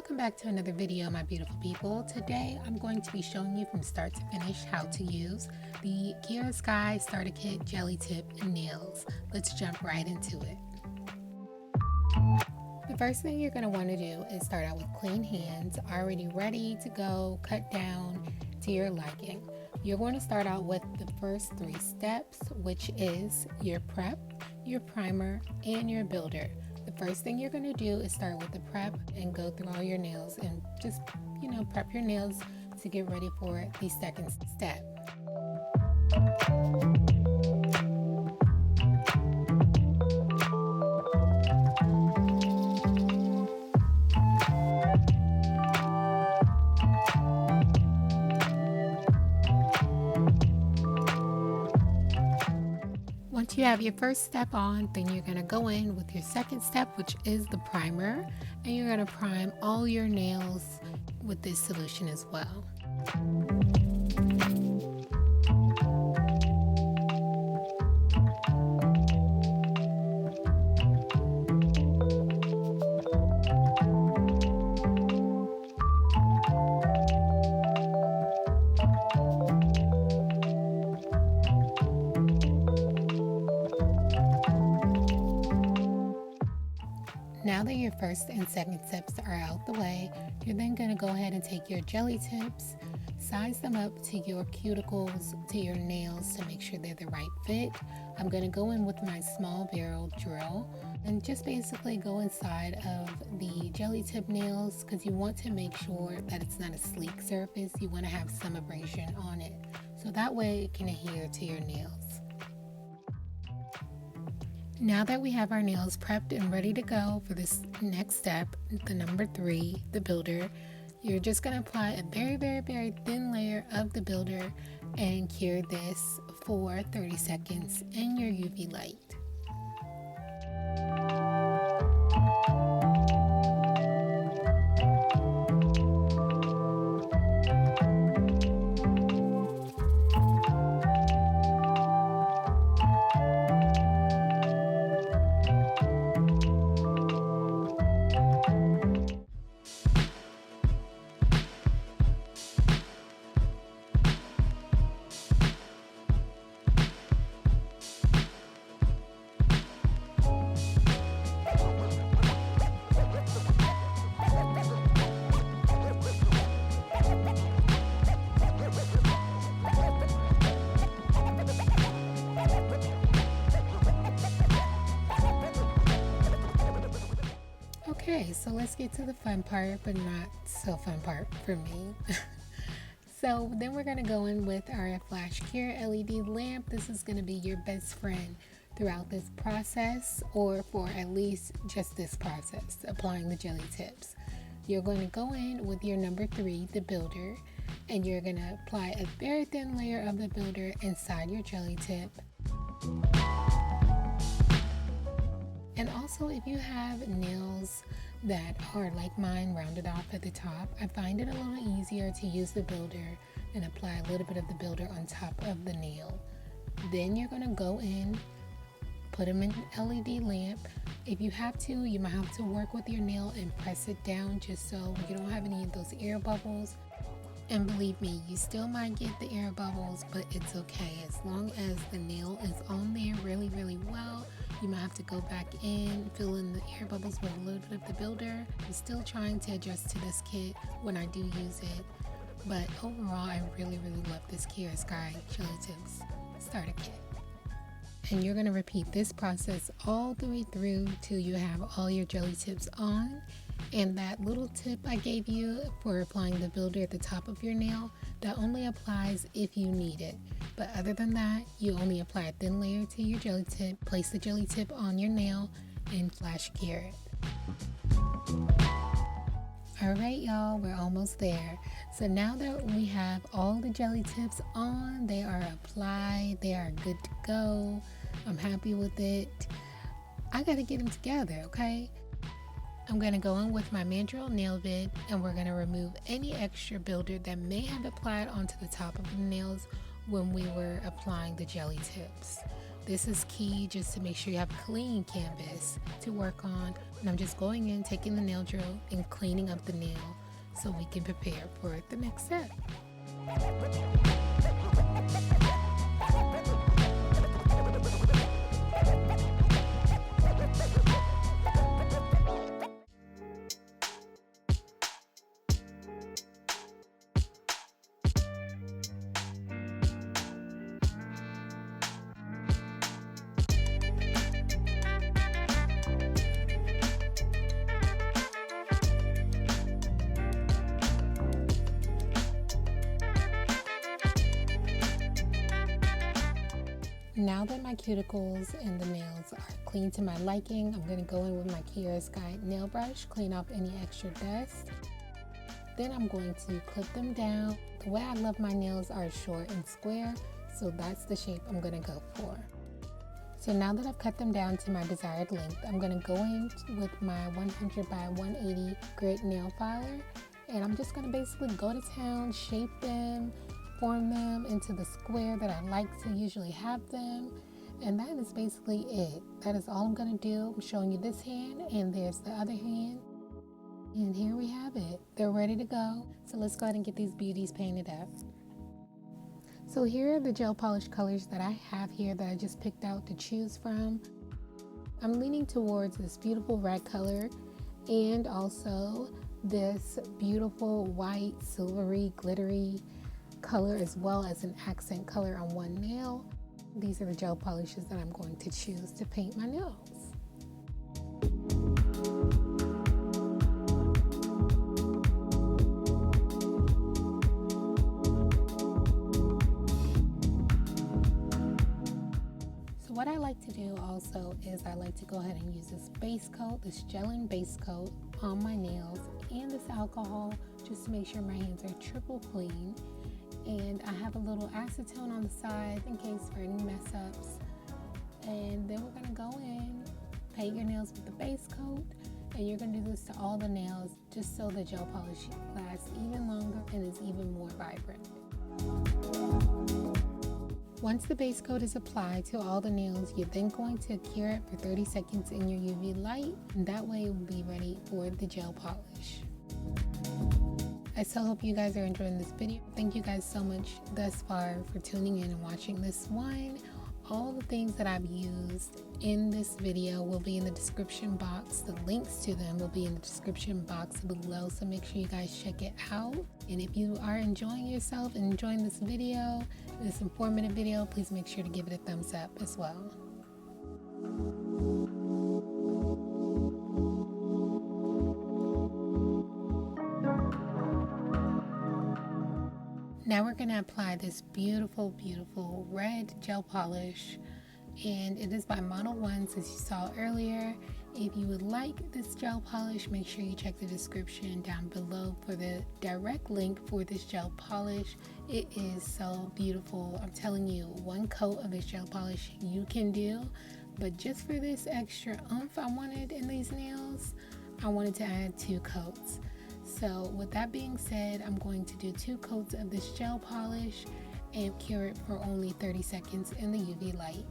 Welcome back to another video, my beautiful people. Today I'm going to be showing you from start to finish how to use the Kiara Sky Starter Kit Jelly Tip Nails. Let's jump right into it. The first thing you're going to want to do is start out with clean hands, already ready to go, cut down to your liking. You're going to start out with the first 3 steps, which is your prep, your primer, and your builder. The first thing you're going to do is start with the prep and go through all your nails and just, prep your nails to get ready for the second step. Once you have your first step on, then you're going to go in with your second step, which is the primer, and you're going to prime all your nails with this solution as well. Now that your first and second steps are out the way, you're then going to go ahead and take your jelly tips, size them up to your cuticles, to your nails to make sure they're the right fit. I'm going to go in with my small barrel drill and just basically go inside of the jelly tip nails because you want to make sure that it's not a sleek surface. You want to have some abrasion on it so that way it can adhere to your nails. Now that we have our nails prepped and ready to go for this next step, the number 3, the builder, you're just going to apply a very, very, very thin layer of the builder and cure this for 30 seconds in your UV light. Okay, so let's get to the fun part, but not so fun part for me. So then we're going to go in with our Flash Cure LED lamp. This is going to be your best friend throughout this process, or for at least just this process, applying the jelly tips. You're going to go in with your number 3, the builder, and you're going to apply a very thin layer of the builder inside your jelly tip. And also, if you have nails that are like mine, rounded off at the top, I find it a little easier to use the builder and apply a little bit of the builder on top of the nail. Then you're going to go in, put them in an LED lamp. If you have to, you might have to work with your nail and press it down just so you don't have any of those air bubbles. And believe me, you still might get the air bubbles, but it's okay. As long as the nail is on there really, really well, you might have to go back in, fill in the air bubbles with a little bit of the builder. I'm still trying to adjust to this kit when I do use it. But overall, I really, really love this Kiara Sky Jelly Tips Starter Kit. And you're going to repeat this process all the way through till you have all your jelly tips on. And that little tip I gave you for applying the builder at the top of your nail, that only applies if you need it. But other than that, you only apply a thin layer to your jelly tip, place the jelly tip on your nail, and flash cure it. Alright y'all, we're almost there. So now that we have all the jelly tips on, they are applied, they are good to go. I'm happy with it. I gotta get them together, okay? I'm going to go in with my mandrel nail bit, and we're going to remove any extra builder that may have applied onto the top of the nails when we were applying the jelly tips. This is key just to make sure you have clean canvas to work on. And I'm just going in, taking the nail drill and cleaning up the nail so we can prepare for the next step. Now that my cuticles and the nails are clean to my liking, I'm going to go in with my Kiara Sky nail brush, clean off any extra dust. Then I'm going to clip them down. The way I love my nails are short and square, so that's the shape I'm going to go for. So now that I've cut them down to my desired length, I'm going to go in with my 100 by 180 grit nail filer, and I'm just going to basically go to town, shape them, form them into the square that I like to usually have them, and that is basically it. That is all I'm going to do. I'm showing you this hand, and there's the other hand, and here we have it. They're ready to go. So let's go ahead and get these beauties painted up. So here are the gel polish colors that I have here that I just picked out to choose from. I'm leaning towards this beautiful red color and also this beautiful white, silvery, glittery color, as well as an accent color on one nail. These are the gel polishes that I'm going to choose to paint my nails. So what I like to do also is I like to go ahead and use this base coat, this Gellen base coat on my nails, and this alcohol just to make sure my hands are triple clean. And I have a little acetone on the side in case for any mess ups. And then we're gonna go in, paint your nails with the base coat, and you're gonna do this to all the nails just so the gel polish lasts even longer and is even more vibrant. Once the base coat is applied to all the nails, you're then going to cure it for 30 seconds in your UV light, and that way it will be ready for the gel polish. I so hope you guys are enjoying this video. Thank you guys so much thus far for tuning in and watching this one. All the things that I've used in this video will be in the description box. The links to them will be in the description box below, so make sure you guys check it out. And if you are enjoying yourself and enjoying this video, this informative video, please make sure to give it a thumbs up as well. Now we're going to apply this beautiful, beautiful red gel polish, and it is by Modelones, as you saw earlier. If you would like this gel polish, make sure you check the description down below for the direct link for this gel polish. It is so beautiful. I'm telling you, one coat of this gel polish you can do, but just for this extra oomph I wanted in these nails, I wanted to add 2 coats. So with that being said, I'm going to do 2 coats of this gel polish and cure it for only 30 seconds in the UV light.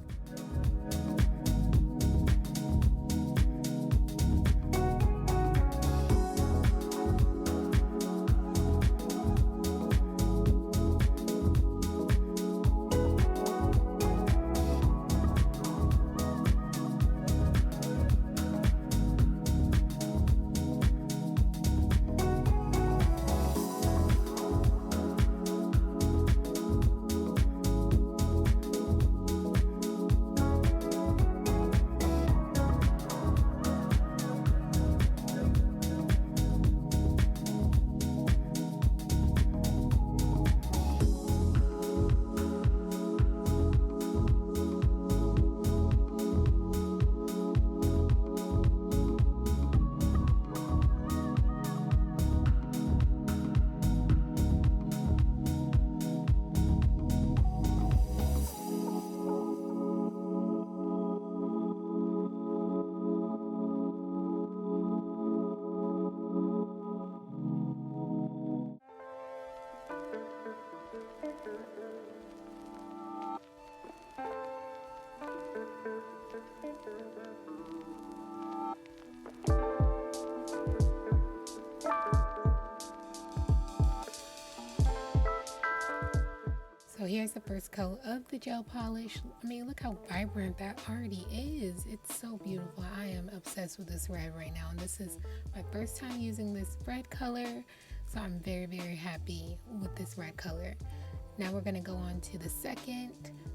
here's the first coat of the gel polish. I mean, look how vibrant that already is. It's so beautiful. I am obsessed with this red right now, and this is my first time using this red color, so I'm very, very happy with this red color. Now we're gonna go on to the second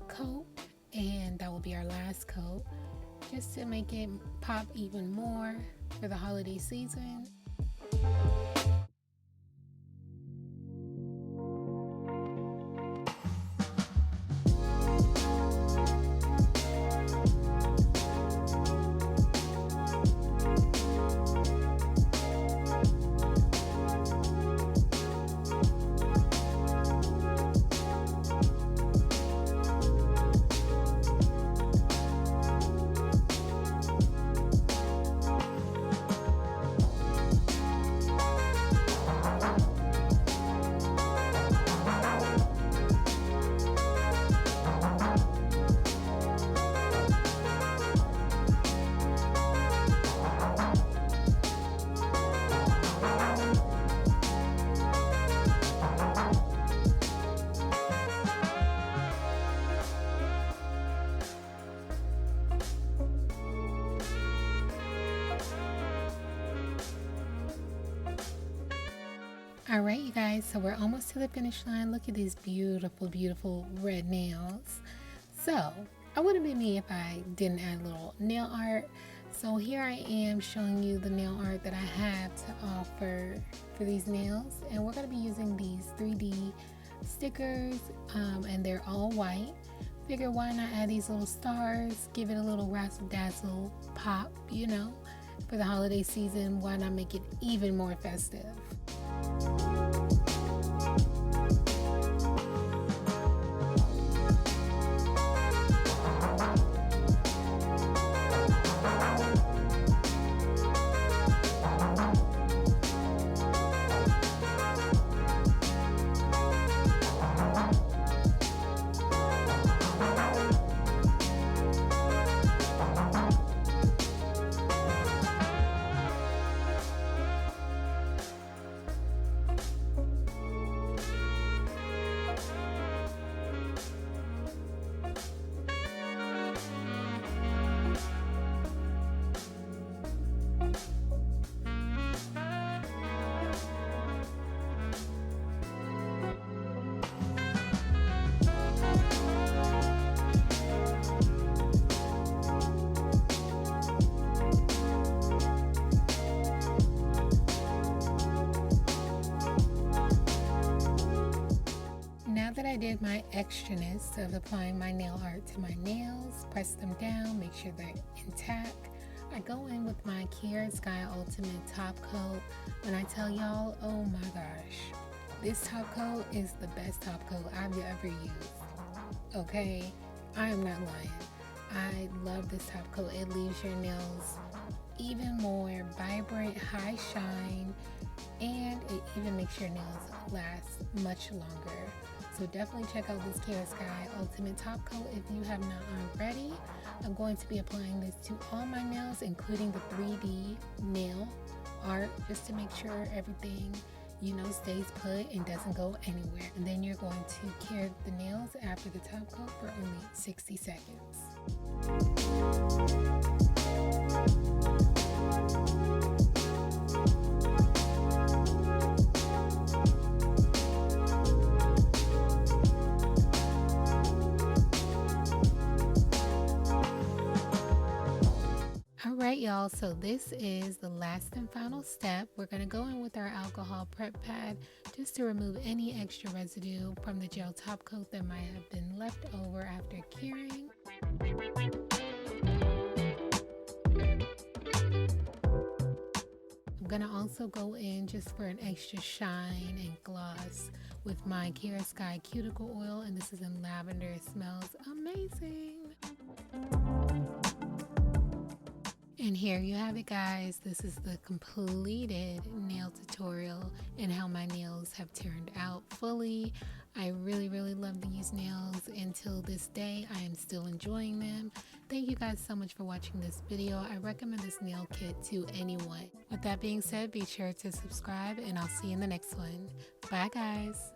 coat, and that will be our last coat, just to make it pop even more for the holiday season. Alright, you guys, so we're almost to the finish line. Look at these beautiful, beautiful red nails. So, I wouldn't be me if I didn't add a little nail art. So here I am showing you the nail art that I have to offer for these nails. And we're going to be using these 3D stickers, and they're all white. Figure why not add these little stars, give it a little razzle dazzle pop, you know, for the holiday season. Why not make it even more festive? Now that I did my extraness of applying my nail art to my nails, press them down, make sure they're intact, I go in with my Kiara Sky Ultimate top coat. When I tell y'all, oh my gosh, this top coat is the best top coat I've ever used. Okay, I am not lying. I love this top coat. It leaves your nails even more vibrant, high shine, and it even makes your nails last much longer. So definitely check out this Kiara Sky Ultimate Top Coat if you have not already. I'm going to be applying this to all my nails, including the 3D nail art, just to make sure everything, you know, stays put and doesn't go anywhere. And then you're going to cure the nails after the top coat for only 60 seconds. Alright y'all, so this is the last and final step. We're going to go in with our alcohol prep pad just to remove any extra residue from the gel top coat that might have been left over after curing. I'm going to also go in just for an extra shine and gloss with my Kiara Sky cuticle oil, and this is in lavender. It smells amazing. And here you have it, guys. This is the completed nail tutorial and how my nails have turned out fully. I really, really love these nails. Until this day, I am still enjoying them. Thank you guys so much for watching this video. I recommend this nail kit to anyone. With that being said, be sure to subscribe and I'll see you in the next one. Bye, guys.